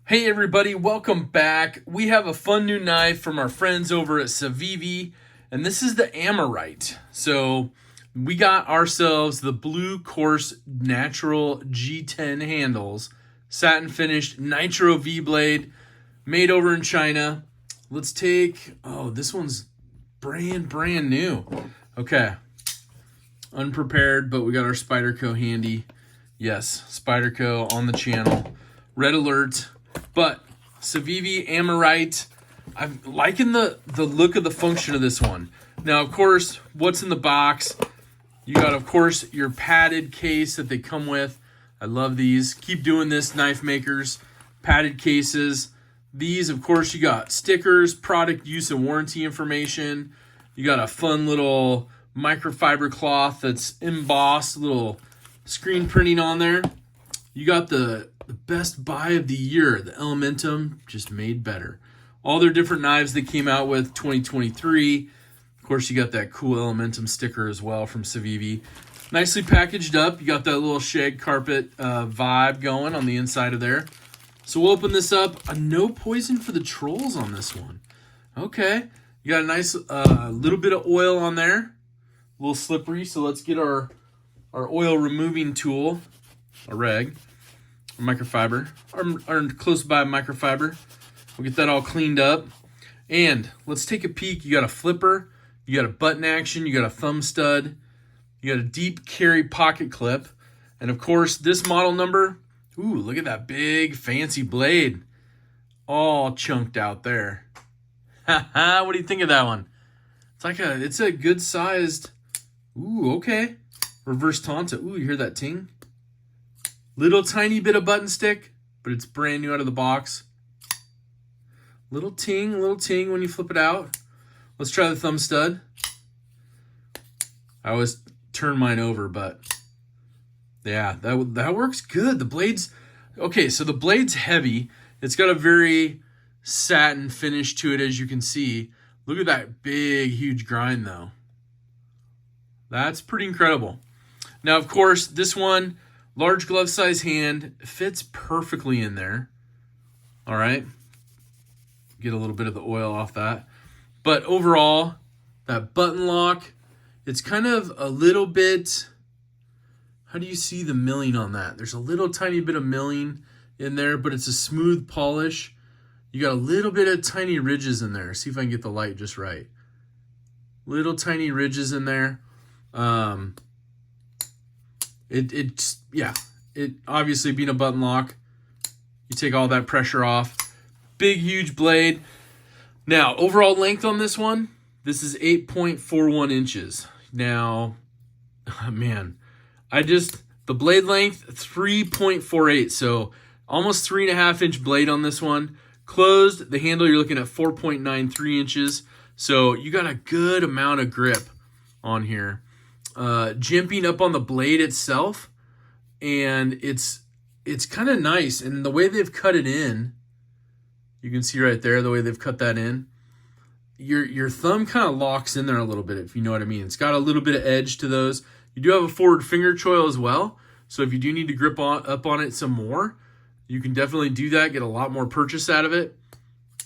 Hey everybody, welcome back. We have a fun new knife from our friends over at Civivi, and this is the Amirite. So we got ourselves the Blue Course Natural G10 handles, satin finished Nitro V blade, made over in China. Let's take, this one's brand new. Okay, unprepared, but we got our Spyderco handy. Yes, Spyderco on the channel. Red alert. But Civivi Amirite, I'm liking the look of the function of this one. Now, of course, what's in the box? You got, of course, your padded case that they come with. I love these. Keep doing this, knife makers. Padded cases. These, of course, you got stickers, product use and warranty information. You got a fun little microfiber cloth that's embossed, little screen printing on there. You got the best buy of the year, the Elementum, just made better. All their different knives they came out with 2023. Of course, you got that cool Elementum sticker as well from Civivi. Nicely packaged up. You got that little shag carpet vibe going on the inside of there. So we'll open this up. No poison for the trolls on this one. Okay. You got a nice little bit of oil on there. A little slippery, so let's get our oil removing tool, a rag. Microfiber, or close by microfiber. We'll get that all cleaned up. And let's take a peek. You got a flipper, you got a button action, you got a thumb stud, you got a deep carry pocket clip, and of course this model number. Ooh, look at that big fancy blade. All chunked out there. Haha, what do you think of that one? It's a good sized. Ooh, okay. Reverse Tonto. Ooh, you hear that ting? Little tiny bit of button stick, but it's brand new out of the box. Little ting when you flip it out. Let's try the thumb stud. I always turn mine over, but yeah, that works good. The blade's, okay, so the blade's heavy. It's got a very satin finish to it, as you can see. Look at that big, huge grind, though. That's pretty incredible. Now, of course, this one, large glove size hand, fits perfectly in there. All right. Get a little bit of the oil off that. But overall, that button lock, it's kind of a little bit, how do you see the milling on that? There's a little tiny bit of milling in there, but it's a smooth polish. You got a little bit of tiny ridges in there. See if I can get the light just right. Little tiny ridges in there. It obviously being a button lock, you take all that pressure off. Big, huge blade. Now, overall length on this one, this is 8.41 inches. Now, man, the blade length, 3.48. So almost 3.5 inch blade on this one. Closed, the handle, you're looking at 4.93 inches. So you got a good amount of grip on here. Jimping up on the blade itself, and it's kind of nice. And the way they've cut it in, you can see right there the way they've cut that in. Your thumb kind of locks in there a little bit, if you know what I mean. It's got a little bit of edge to those. You do have a forward finger choil as well, so if you do need to grip up on it some more, you can definitely do that. Get a lot more purchase out of it.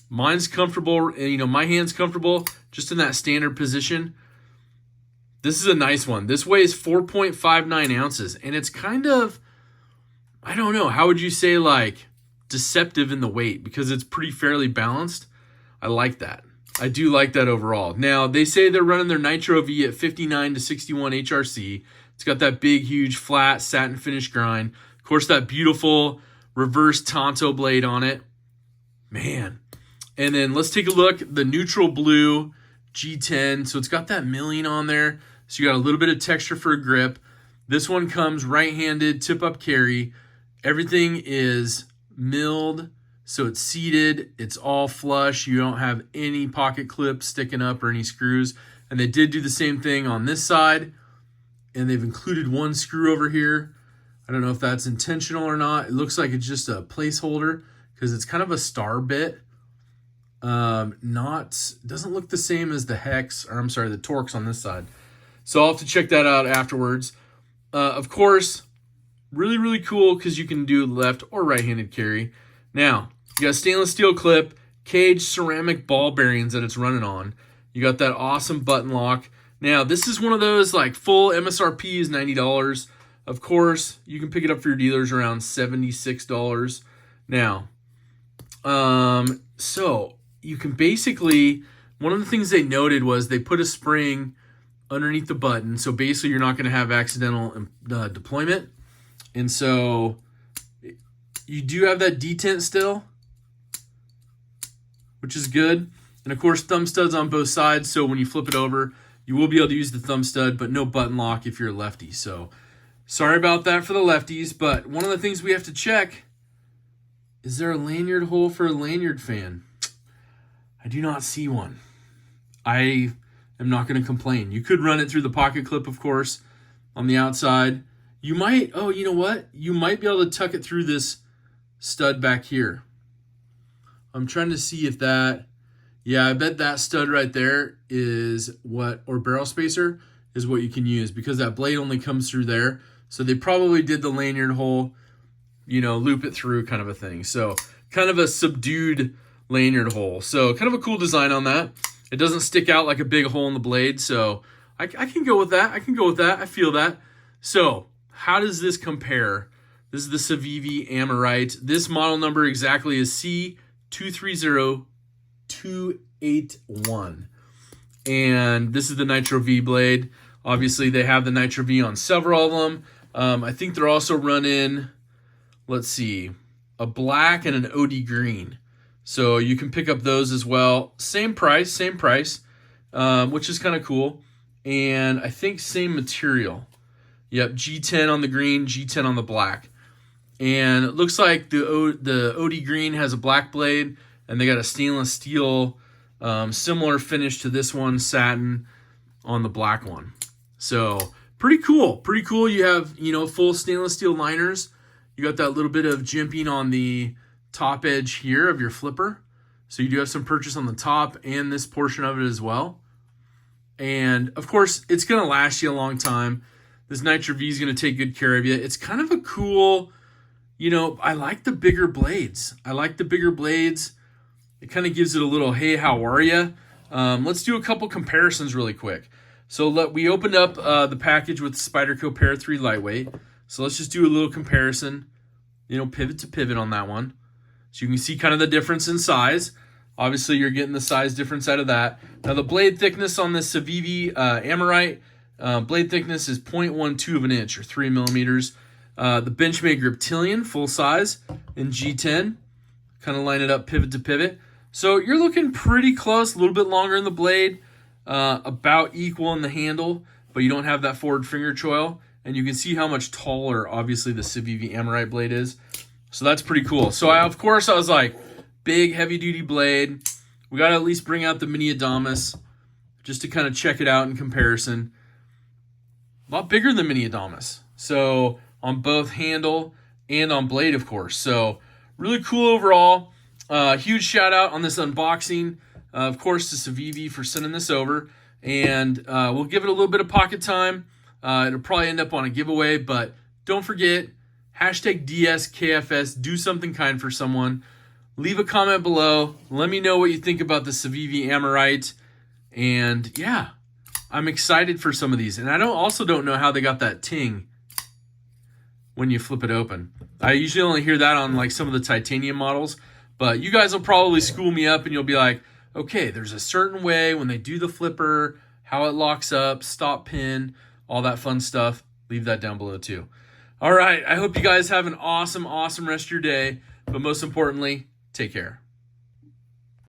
Mine's comfortable, and my hand's comfortable just in that standard position. This is a nice one. This weighs 4.59 ounces, and it's kind of, I don't know, how would you say, like, deceptive in the weight, because it's pretty fairly balanced. I like that. I do like that overall. Now, they say they're running their Nitro V at 59 to 61 HRC. It's got that big, huge, flat, satin finish grind. Of course, that beautiful reverse Tonto blade on it. Man. And then let's take a look. The neutral blue G10. So it's got that milling on there. So you got a little bit of texture for a grip. This one comes right-handed, tip-up carry. Everything is milled, so it's seated. It's all flush. You don't have any pocket clips sticking up or any screws. And they did do the same thing on this side. And they've included one screw over here. I don't know if that's intentional or not. It looks like it's just a placeholder because it's kind of a star bit. Doesn't look the same as the hex, or I'm sorry, the Torx on this side. So I'll have to check that out afterwards. Of course, really, really cool because you can do left or right-handed carry. Now, You got stainless steel clip, cage ceramic ball bearings that it's running on. You got that awesome button lock. Now, this is one of those, like, full MSRP is $90. Of course, you can pick it up for your dealers around $76. Now, so you can basically, one of the things they noted was they put a spring underneath the button. So basically you're not going to have accidental deployment. And so you do have that detent still, which is good. And of course, thumb studs on both sides. So when you flip it over, you will be able to use the thumb stud, but no button lock if you're a lefty. So sorry about that for the lefties. But one of the things we have to check, is there a lanyard hole for a lanyard fan? I do not see one. I am not going to complain. You could run it through the pocket clip, of course, on the outside. You might, oh, you know what? You might be able to tuck it through this stud back here. I'm trying to see if that, yeah, I bet that stud right there is what, or barrel spacer is what you can use, because that blade only comes through there. So they probably did the lanyard hole, you know, loop it through kind of a thing. So kind of a subdued lanyard hole. So kind of a cool design on that. It doesn't stick out like a big hole in the blade. So I can go with that. I can go with that. I feel that. So how does this compare? This is the Civivi Amirite. This model number exactly is C230281. And this is the Nitro V blade. Obviously, they have the Nitro V on several of them. I think they're also running, let's see, a black and an OD green. So you can pick up those as well. Same price, which is kind of cool. And I think same material. Yep, G10 on the green, G10 on the black. And it looks like the OD green has a black blade, and they got a stainless steel, similar finish to this one, satin on the black one. So pretty cool. Pretty cool. You have, you know, full stainless steel liners. You got that little bit of jimping on the top edge here of your flipper. So you do have some purchase on the top and this portion of it as well. And of course, it's going to last you a long time. This Nitro V is going to take good care of you. It's kind of a cool, you know, I like the bigger blades. It kind of gives it a little, hey, how are you? Let's do a couple comparisons really quick. So we opened up the package with Spyderco Para 3 Lightweight. So let's just do a little comparison, you know, pivot to pivot on that one. So you can see kind of the difference in size. Obviously, you're getting the size difference out of that. Now, the blade thickness on this Civivi Amirite, blade thickness is 0.12 of an inch, or 3 millimeters. The Benchmade Griptilian, full size, in G10. Kind of line it up pivot to pivot. So you're looking pretty close, a little bit longer in the blade, about equal in the handle, but you don't have that forward finger choil. And you can see how much taller, obviously, the Civivi Amirite blade is. So that's pretty cool. So, of course, I was like, big, heavy-duty blade. We got to at least bring out the Mini Adamas just to kind of check it out in comparison. A lot bigger than Mini Adamas. So, on both handle and on blade, of course. So, really cool overall. Huge shout-out on this unboxing. Of course, to Civivi for sending this over. And we'll give it a little bit of pocket time. It'll probably end up on a giveaway, but don't forget, hashtag DSKFS, do something kind for someone. Leave a comment below. Let me know what you think about the Civivi Amirite. And yeah, I'm excited for some of these. And I also don't know how they got that ting when you flip it open. I usually only hear that on like some of the titanium models, but you guys will probably school me up and you'll be like, okay, there's a certain way when they do the flipper, how it locks up, stop pin, all that fun stuff. Leave that down below too. All right, I hope you guys have an awesome rest of your day, but most importantly, take care.